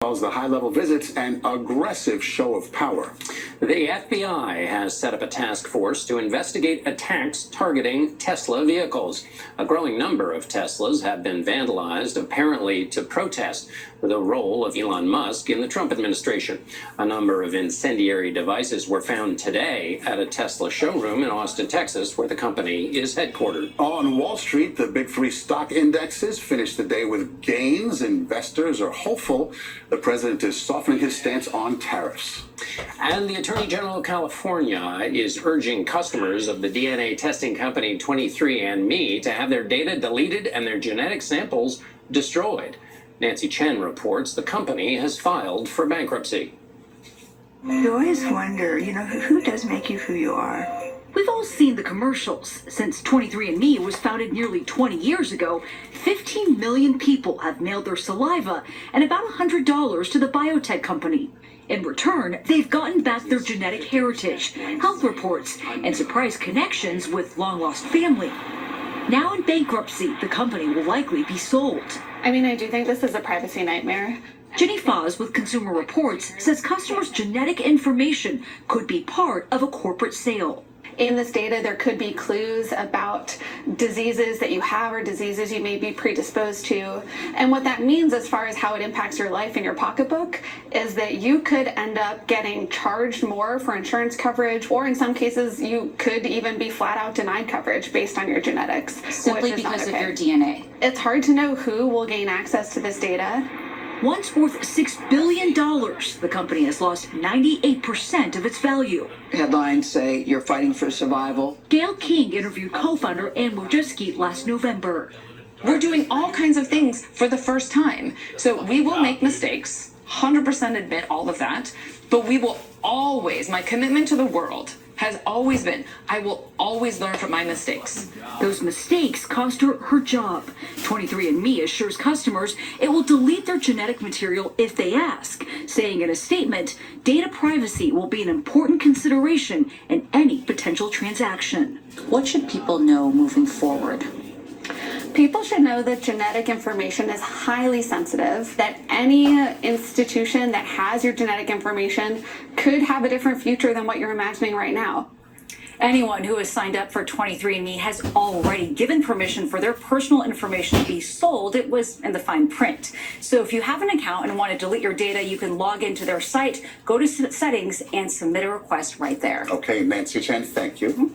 Calls the high-level visits an aggressive show of power. The FBI has set up a task force to investigate attacks targeting Tesla vehicles. A growing number of Teslas have been vandalized, apparently to protest the role of Elon Musk in the Trump administration. A number of incendiary devices were found today at a Tesla showroom in Austin, Texas, where the company is headquartered. On Wall Street, the big three stock indexes finished the day with gains. Investors are hopeful the president is softening his stance on tariffs. And the Attorney General of California is urging customers of the DNA testing company 23mch25 to have their data deleted and their genetic samples destroyed. Nancy Chen reports the company has filed for bankruptcy. You always wonder, who does make you who you are? We've all seen the commercials. Since 23andMe was founded nearly 20 years ago, 15 million people have mailed their saliva and about $100 to the biotech company. In return, they've gotten back their genetic heritage, health reports, and surprise connections with long-lost family. Now in bankruptcy, the company will likely be sold. I do think this is a privacy nightmare. Jenny Foz with Consumer Reports says customers' genetic information could be part of a corporate sale. In this data, there could be clues about diseases that you have or diseases you may be predisposed to. And what that means as far as how it impacts your life and your pocketbook is that you could end up getting charged more for insurance coverage, or in some cases, you could even be flat out denied coverage based on your genetics. Simply because of your DNA. It's hard to know who will gain access to this data. Once worth $6 billion, the company has lost 98% of its value. Headlines say you're fighting for survival. Gail King interviewed co-founder Ann Wojcicki last November. We're doing all kinds of things for the first time. So we will make mistakes, 100% admit all of that, but we will always, my commitment to the world has always been, I will always learn from my mistakes. Those mistakes cost her her job. 23andMe assures customers it will delete their genetic material if they ask, saying in a statement, data privacy will be an important consideration in any potential transaction. What should people know moving forward? People should know that genetic information is highly sensitive, that any institution that has your genetic information could have a different future than what you're imagining right now. Anyone who has signed up for 23andMe has already given permission for their personal information to be sold. It was in the fine print. So if you have an account and want to delete your data, you can log into their site, go to settings, and submit a request right there. Okay, Nancy Chen, thank you.